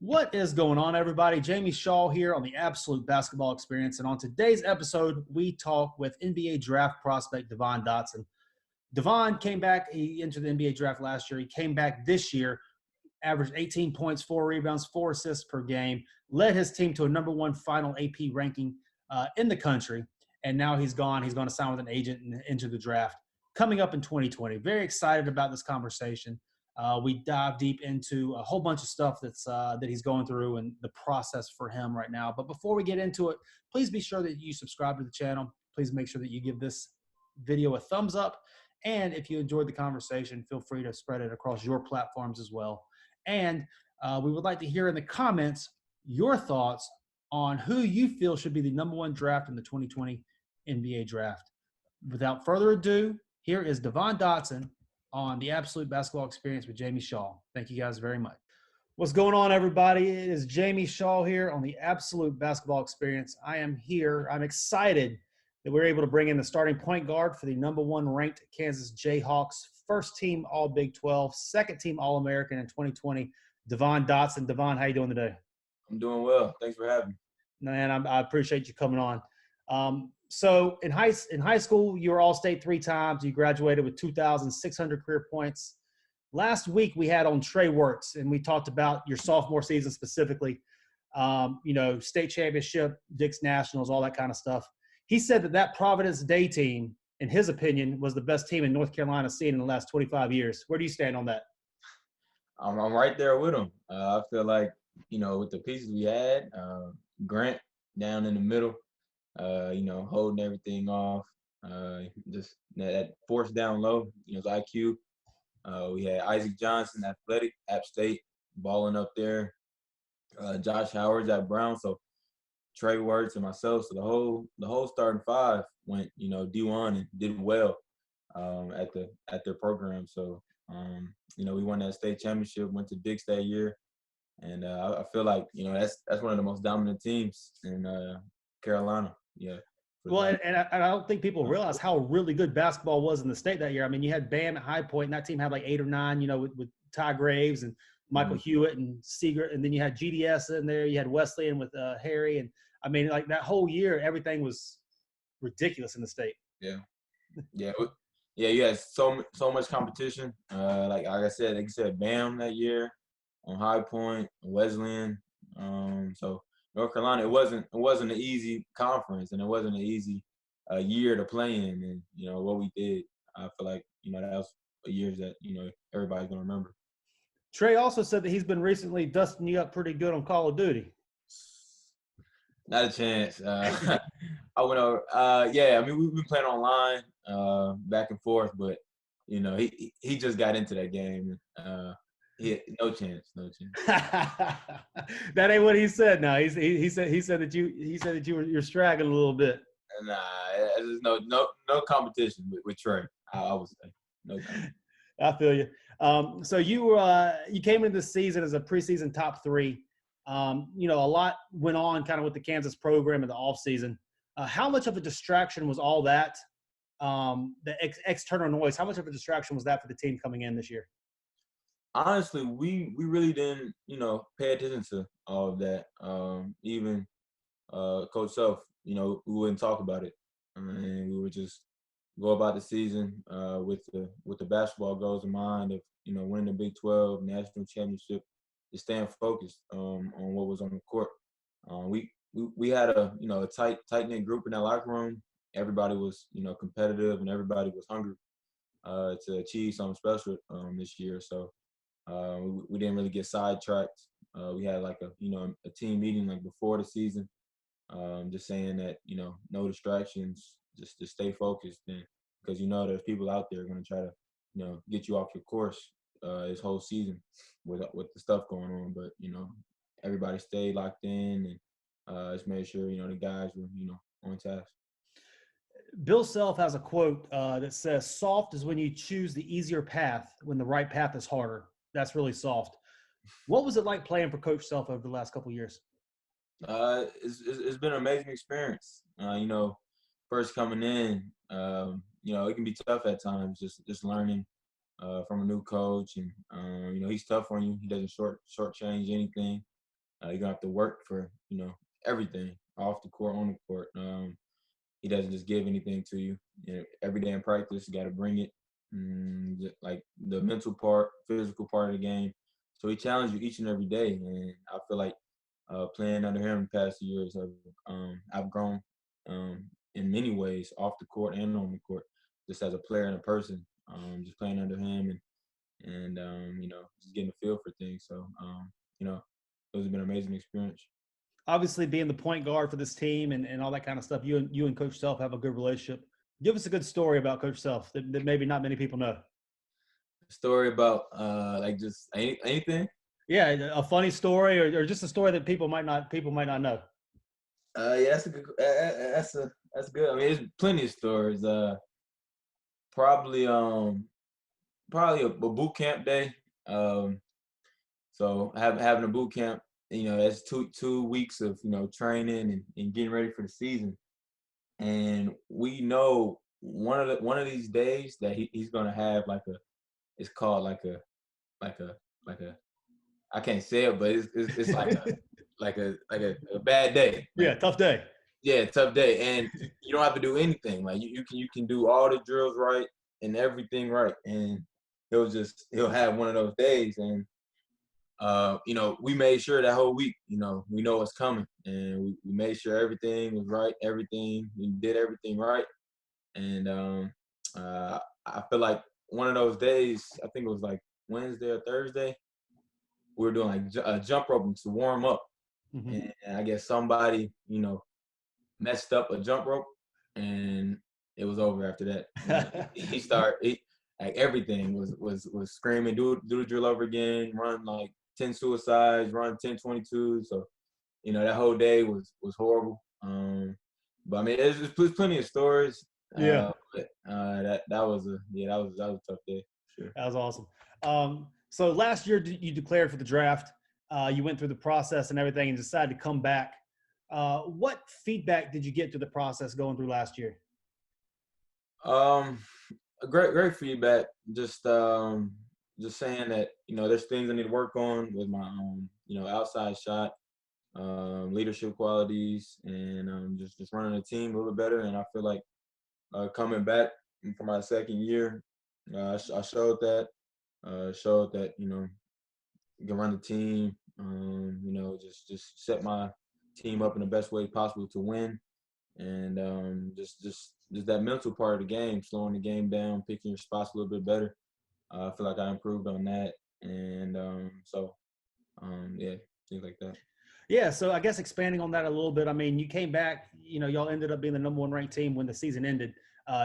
What is going on, everybody? Jamie Shaw here on the Absolute Basketball Experience. And on today's episode, we talk with NBA draft prospect Devon Dotson. Devon came back. He entered the NBA draft last year. He came back this year, averaged 18 points, 4 rebounds, 4 assists per game, led his team to a number one final AP ranking in the country. And now he's gone. He's going to sign with an agent and enter the draft coming up in 2020. Very excited about this conversation. We dive deep into a whole bunch of stuff that he's going through and the process for him right now. But before we get into it, please be sure that you subscribe to the channel. Please make sure that you give this video a thumbs up. And if you enjoyed the conversation, feel free to spread it across your platforms as well. And we would like to hear in the comments your thoughts on who you feel should be the number one draft in the 2020 NBA draft. Without further ado, here is Devon Dotson on the Absolute Basketball Experience with Jamie Shaw. Thank you guys very much. What's going on, everybody? It is Jamie Shaw here on the Absolute Basketball Experience. I am here. I'm excited that we're able to bring in the starting point guard for the number one ranked Kansas Jayhawks, first team All Big 12, second team All American in 2020, Devon Dotson. Devon, how you doing today? I'm doing well. Thanks for having me. Man, I appreciate you coming on. So in high school, you were All-State 3 times. You graduated with 2,600 career points. Last week we had on Trey Wertz, and we talked about your sophomore season specifically. State championship, Dick's Nationals, all that kind of stuff. He said that Providence Day team, in his opinion, was the best team in North Carolina seen in the last 25 years. Where do you stand on that? I'm right there with him. I feel like, with the pieces we had, Grant down in the middle, holding everything off, just that force down low, his IQ. We had Isaac Johnson, athletic, App State, balling up there. Josh Howard's at Brown, so Trey Wertz and myself. So the whole starting five went, D1 and did well at their program. So we won that state championship, went to Dick's that year, and I feel like that's one of the most dominant teams in Carolina. Yeah. Well, and I don't think people realize how really good basketball was in the state that year. I mean, you had Bam at High Point, and that team had like 8 or 9, with Ty Graves and Michael Hewitt and Seager, and then you had GDS in there. You had Wesleyan with Harry, and I mean, like that whole year, everything was ridiculous in the state. Yeah. You had so much competition. Like I said, Bam that year on High Point, Wesleyan. So North Carolina, it wasn't an easy conference, and it wasn't an easy year to play in. And what we did, I feel like that was years that everybody's gonna remember. Trey also said that he's been recently dusting you up pretty good on Call of Duty. Not a chance. I went over. We've been playing online, back and forth, but he just got into that game. No chance. That ain't what he said. No, he said that you're straggling a little bit. Nah, there's no competition with Trey. I would say no. I feel you. So you came into the season as a preseason top 3. A lot went on kind of with the Kansas program in the offseason. How much of a distraction was all that? The external noise. How much of a distraction was that for the team coming in this year? Honestly, we really didn't, pay attention to all of that. Even Coach Self, we wouldn't talk about it. And we would just go about the season with the basketball goals in mind of, winning the Big 12 national championship, just staying focused on what was on the court. We had a tight-knit group in that locker room. Everybody was, competitive, and everybody was hungry to achieve something special this year. So we didn't really get sidetracked. We had like a team meeting like before the season, just saying that no distractions, just to stay focused, and because there's people out there going to try to get you off your course this whole season with the stuff going on. But everybody stayed locked in and just made sure the guys were on task. Bill Self has a quote that says, "Soft is when you choose the easier path when the right path is harder." That's really soft. What was it like playing for Coach Self over the last couple of years? It's been an amazing experience. First coming in, it can be tough at times, just learning from a new coach, and he's tough on you. He doesn't shortchange anything. You're gonna have to work for everything off the court, on the court. He doesn't just give anything to you. Every day in practice, you got to bring it. Like the mental part, physical part of the game. So he challenges you each and every day, and I feel like playing under him the past years, I've grown in many ways off the court and on the court, just as a player and a person. Just playing under him and just getting a feel for things. So it has been an amazing experience. Obviously, being the point guard for this team and all that kind of stuff, you and Coach Self have a good relationship. Give us a good story about Coach Self that maybe not many people know. Story about like just anything. Yeah, a funny story or just a story that people might not know. Yeah, that's a good. That's good. I mean, there's plenty of stories. Probably probably a boot camp day. So having a boot camp, that's two weeks of training and getting ready for the season. And we know one of these days that he's gonna have it's called like a like a I can't say it, but it's like a bad day. Yeah, tough day. Yeah, tough day, and you don't have to do anything. Like you can do all the drills right and everything right, and he'll have one of those days, and we made sure that whole week, we know what's coming, and we made sure everything was right, we did everything right, and I feel like one of those days, I think it was like Wednesday or Thursday, we were doing like a jump rope to warm up, Mm-hmm. and I guess somebody, messed up a jump rope, and it was over after that. Like everything was screaming, do the drill over again, run like 10 suicides, run 10 22s. So that whole day was horrible. But I mean, there's plenty of stories. Yeah. But that was a tough day. Sure. That was awesome. So last year you declared for the draft. You went through the process and everything and decided to come back. What feedback did you get through the process going through last year? A great feedback. Just saying that there's things I need to work on with my outside shot, leadership qualities, and just running a team a little bit better. And I feel like coming back for my second year, I showed that. Showed that you can run the team. Just set my team up in the best way possible to win, and just that mental part of the game, slowing the game down, picking your spots a little bit better. I feel like I improved on that, and yeah, things like that. Yeah, so I guess expanding on that a little bit. I mean, you came back. Y'all ended up being the number one ranked team when the season ended.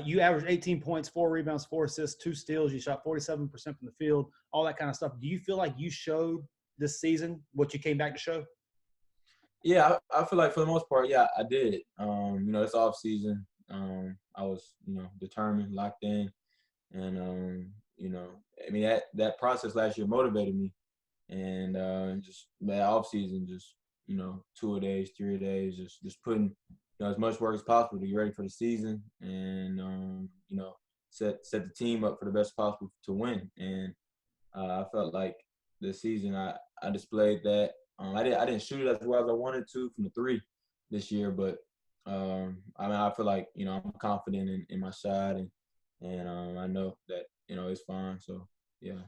You averaged 18 points, 4 rebounds, 4 assists, 2 steals. You shot 47% from the field, all that kind of stuff. Do you feel like you showed this season what you came back to show? Yeah, I feel like for the most part, yeah, I did. It's off season. I was, determined, locked in, and I mean that process last year motivated me, and just that off season, just 2 days, 3 days, just putting as much work as possible to get ready for the season, and set the team up for the best possible to win. And I felt like this season I displayed that. I didn't shoot it as well as I wanted to from the three this year, but I mean I feel like I'm confident in my shot, and I know that it's fine. So yeah.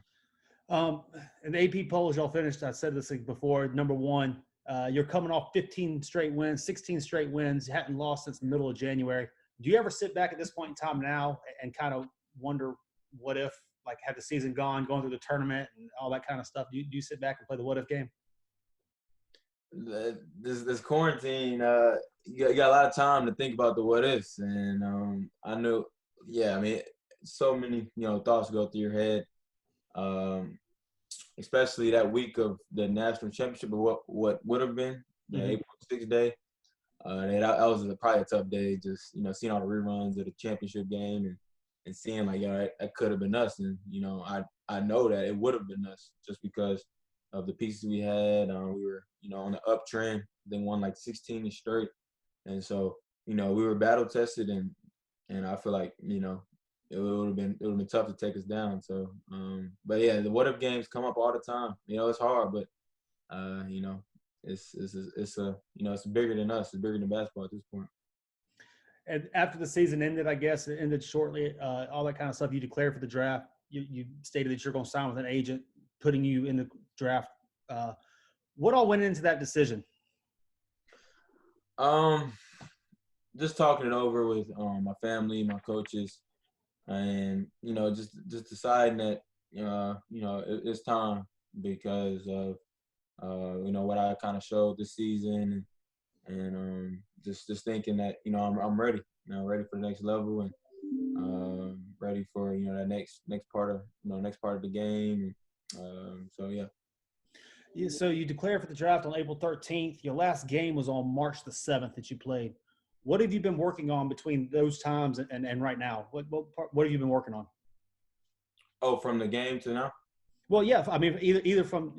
In the AP polls, y'all finished. I said this before. Number one. You're coming off 15 straight wins, 16 straight wins. You hadn't lost since the middle of January. Do you ever sit back at this point in time now and kind of wonder what if, like, had the season going through the tournament and all that kind of stuff? Do you sit back and play the what if game? This quarantine, you got a lot of time to think about the what ifs, and I know, yeah, I mean, so many thoughts go through your head, especially that week of the national championship, or what would have been the April 6th day. That was probably a tough day, just seeing all the reruns of the championship game and seeing like that could have been us, and I know that it would have been us just because of the pieces we had. We were on the uptrend, then won like 16 straight, and so we were battle tested, and I feel like it would have been tough to take us down. So but yeah, the what if games come up all the time. It's hard, but it's a it's bigger than us. It's bigger than basketball at this point. And after the season ended, I guess it ended shortly. All that kind of stuff. You declared for the draft. You stated that you're going to sign with an agent, putting you in the draft. What all went into that decision? Just talking it over with my family, my coaches, and just deciding that it's time because of what I kind of showed this season, and just thinking that I'm ready, ready for the next level, and ready for that next part of next part of the game, and so yeah. So you declared for the draft on April 13th. Your last game was on March the 7th that you played. What have you been working on between those times and right now? What have you been working on? Oh, from the game to now? Well, yeah. I mean, either from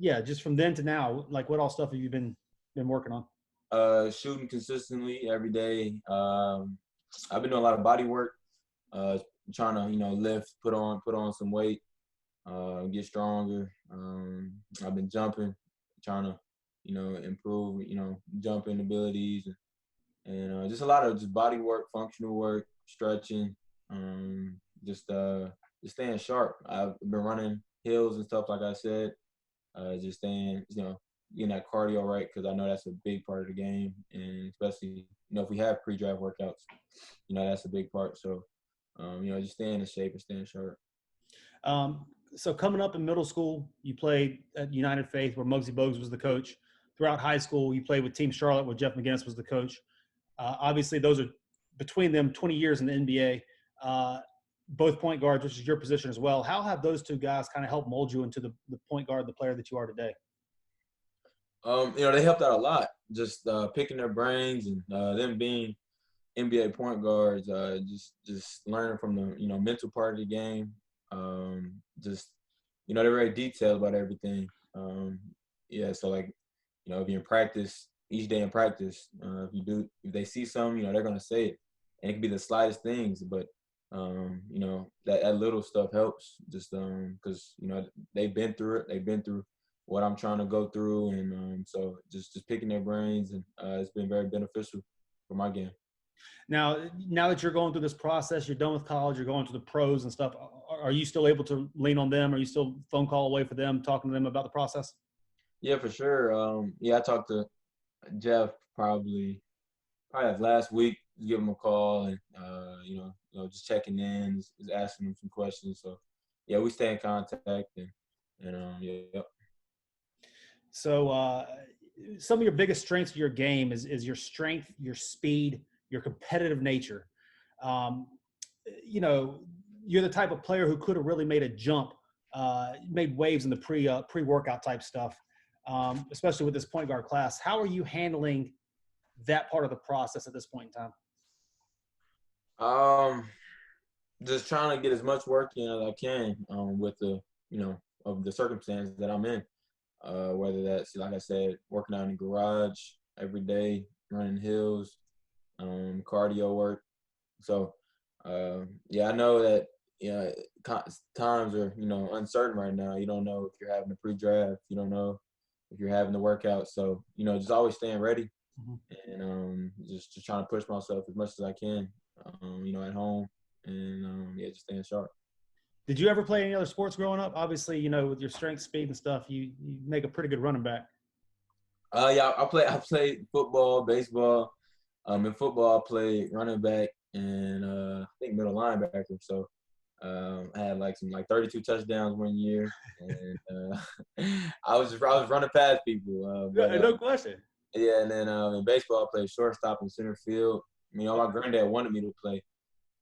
just from then to now. Like, what all stuff have you been working on? Shooting consistently every day. I've been doing a lot of body work. Trying to lift, put on some weight, get stronger. I've been jumping, trying to improve jumping abilities, and just a lot of just body work, functional work, stretching, just staying sharp. I've been running hills and stuff, like I said, just staying, getting that cardio right, because I know that's a big part of the game, and especially if we have pre-draft workouts, that's a big part. So just staying in shape and staying sharp. So coming up in middle school, you played at United Faith, where Muggsy Bogues was the coach. Throughout high school, you played with Team Charlotte, where Jeff McGinnis was the coach. Obviously, those are between them 20 years in the NBA. Both point guards, which is your position as well. How have those two guys kind of helped mold you into the point guard, the player that you are today? They helped out a lot. Just picking their brains, and them being NBA point guards. Just learning from the mental part of the game. Just they're very detailed about everything. So like if you're in practice, each day in practice, if they see something, they're gonna say it, and it can be the slightest things, but that little stuff helps, just because they've been through it, they've been through what I'm trying to go through, and so just picking their brains, and it's been very beneficial for my game. Now that you're going through this process, you're done with college, you're going to the pros and stuff. Are you still able to lean on them? Are you still phone call away for them, talking to them about the process? Yeah, for sure. I talked to Jeff probably last week. Just give him a call, and just checking in, just asking him some questions. So yeah, we stay in contact, and yeah. So some of your biggest strengths of your game is your strength, your speed, your competitive nature. You're the type of player who could have really made a jump, made waves in the pre-workout type stuff, especially with this point guard class. How are you handling that part of the process at this point in time? Just trying to get as much work in as I can with the of the circumstance that I'm in. Whether that's, like I said, working out in the garage every day, running hills, cardio work. So I know that times are uncertain right now. You don't know if you're having a pre-draft. You don't know if you're having the workout. So just always staying ready, and just trying to push myself as much as I can. At home, and just staying sharp. Did you ever play any other sports growing up? Obviously, with your strength, speed, and stuff, you make a pretty good running back. I played football, baseball. In football, I played running back and I think middle linebacker. So I had like 32 touchdowns one year, and I was running past people. No question. Yeah, and then in baseball, I played shortstop and center field. My granddad wanted me to play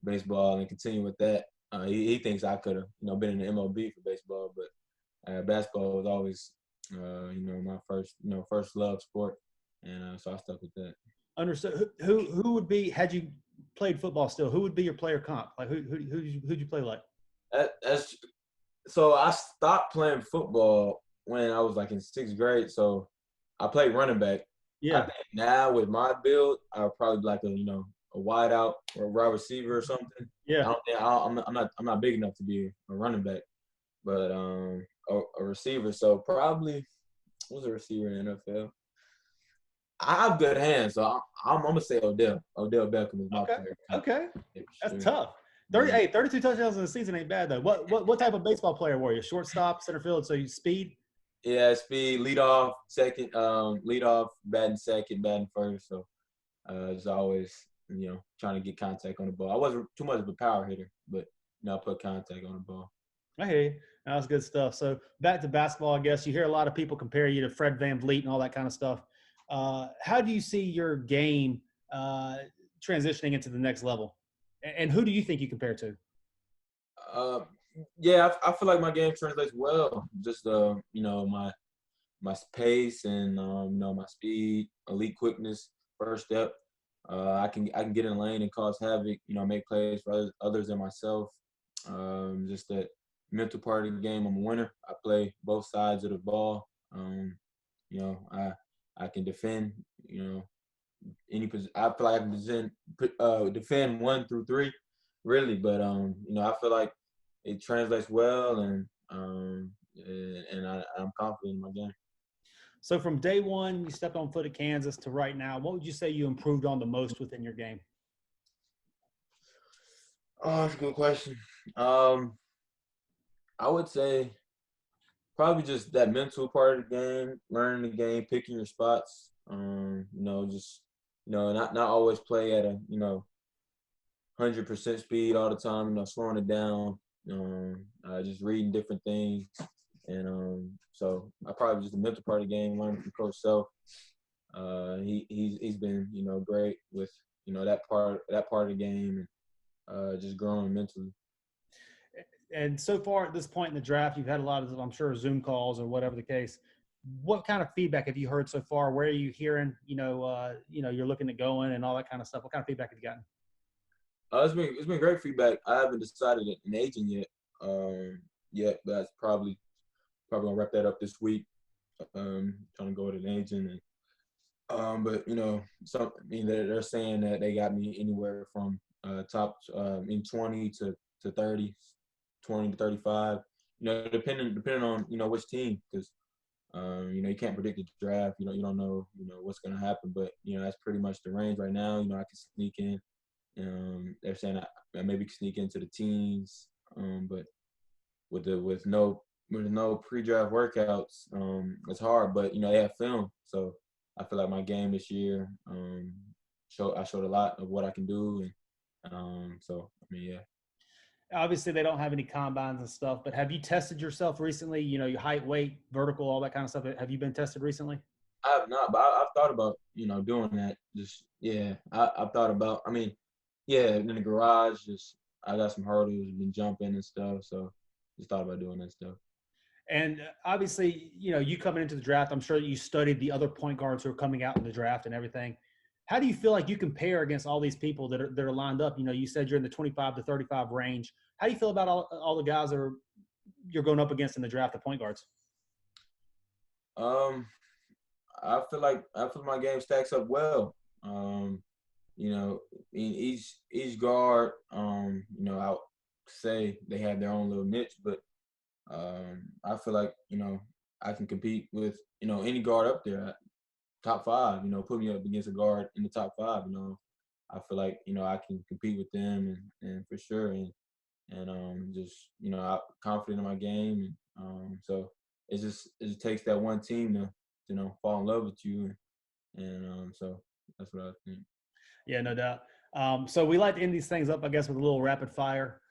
baseball and continue with that. He thinks I could have been in the MLB for baseball, but basketball was always my first love sport, and so I stuck with that. Understood. Who would be, had you played football still, who would be your player comp? Like who'd you play like? So I stopped playing football when I was like in 6th grade. So I played running back. Yeah. I think now with my build, I would probably be like a wide out or a wide receiver or something. Yeah. I'm not big enough to be a running back, but a receiver. So probably who's a receiver in the NFL? I have good hands, so I'm gonna say Odell. Odell Beckham is my Okay. player. Okay. Yeah, for That's sure. tough. Yeah. 32 touchdowns in the season ain't bad though. What type of baseball player were you? Shortstop, center field, so you speed? Yeah, speed, lead off, second, lead off, batting second, batting first. So just always, trying to get contact on the ball. I wasn't too much of a power hitter, but I put contact on the ball. I hear you. That's good stuff. So back to basketball, I guess you hear a lot of people compare you to Fred VanVleet and all that kind of stuff. How do you see your game uh, transitioning into the next level? And who do you think you compare to? Uh, yeah, I feel like my game translates well. Just my pace and my speed, elite quickness, first step. I can get in the lane and cause havoc. Make plays for others than myself. Just that mental part of the game. I'm a winner. I play both sides of the ball. I can defend. Any position. I feel like I can defend 1 through 3, really. But I feel like it translates well, and I'm confident in my game. So from day one, you stepped on foot at Kansas to right now, what would you say you improved on the most within your game? Oh, that's a good question. Um, I would say probably just that mental part of the game, learning the game, picking your spots. Just not always play at a 100% speed all the time. Slowing it down. Just reading different things, and so I probably just the mental part of the game, learning from Coach Self. He's been great with that part of the game, and just growing mentally. And so far at this point in the draft, you've had a lot of, I'm sure, Zoom calls or whatever the case. What kind of feedback have you heard so far? Where are you hearing, you're looking at going and all that kind of stuff? What kind of feedback have you gotten? It's been great feedback. I haven't decided an agent yet, but that's probably gonna wrap that up this week. Trying to go with an agent, but some they're saying that they got me anywhere from top in 20 to 30, 20 to 35. Depending on which team, because you can't predict the draft. You don't know what's gonna happen, but that's pretty much the range right now. I can sneak in. They're saying I maybe sneak into the teens, but with no pre-draft workouts, it's hard. But they have film, so I feel like my game this year I showed a lot of what I can do, and so I mean, yeah. Obviously, they don't have any combines and stuff, but have you tested yourself recently? Your height, weight, vertical, all that kind of stuff. Have you been tested recently? I have not, but I've thought about doing that. Just yeah, I've thought about. I mean, yeah, in the garage, just I got some hurdles, been jumping and stuff, so just thought about doing that stuff. And obviously, you coming into the draft, I'm sure that you studied the other point guards who are coming out in the draft and everything. How do you feel like you compare against all these people that are lined up? You said you're in the 25 to 35 range. How do you feel about all the guys you're going up against in the draft, the point guards? Um, I feel my game stacks up well. In each guard, I would say they have their own little niche, but I feel like I can compete with any guard up there, top five. Put me up against a guard in the top five. I feel like I can compete with them, and for sure, and just I'm confident in my game, and so it just takes that one team to fall in love with you, and so that's what I think. Yeah, no doubt. So we like to end these things up, I guess, with a little rapid fire.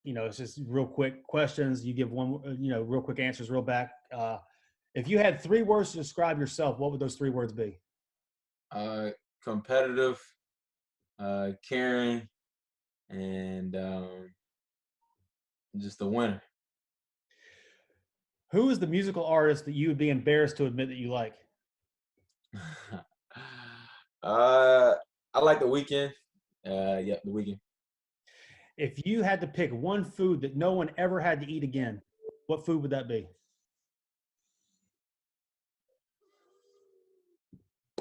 It's just real quick questions. You give one, real quick answers, real back. If you had 3 words to describe yourself, what would those 3 words be? Uh, Competitive, caring, and just a winner. Who is the musical artist that you would be embarrassed to admit that you like? uh, I like the weekend. Yeah, the weekend. If you had to pick one food that no one ever had to eat again, what food would that be?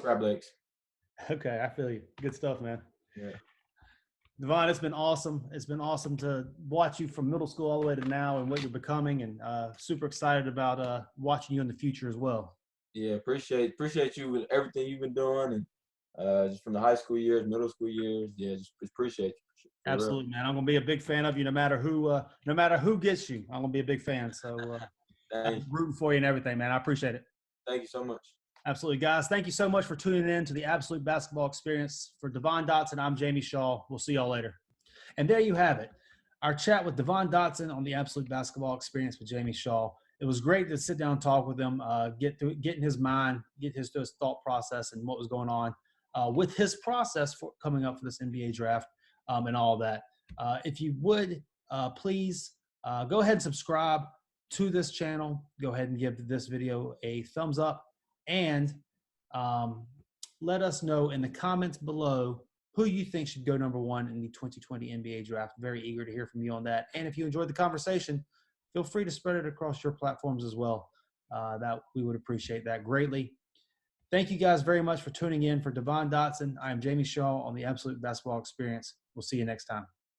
Crab legs. Okay, I feel you. Good stuff, man. Yeah. Devon, it's been awesome. It's been awesome to watch you from middle school all the way to now and what you're becoming, and super excited about watching you in the future as well. Yeah, appreciate you with everything you've been doing, and just from the high school years, middle school years. Yeah, just appreciate you for real. Absolutely, man. I'm gonna be a big fan of you, no matter who gets you. I'm gonna be a big fan. So I'm Thank you, rooting for you and everything, man. I appreciate it. thank you so much. Absolutely, guys. Thank you so much for tuning in to the Absolute Basketball Experience. For Devon Dotson, I'm Jamie Shaw. We'll see y'all later. And there you have it, our chat with Devon Dotson on the Absolute Basketball Experience with Jamie Shaw. It was great to sit down and talk with him, get in his mind, get his thought process and what was going on with his process for coming up for this NBA draft and all that. If you would, please go ahead and subscribe to this channel. Go ahead and give this video a thumbs up and um, let us know in the comments below who you think should go number one in the 2020 NBA draft. Very eager to hear from you on that. And if you enjoyed the conversation, feel free to spread it across your platforms as well. That we would appreciate that greatly. Thank you guys very much for tuning in. For Devon Dotson, I am Jamie Shaw on the Absolute Basketball Experience. We'll see you next time.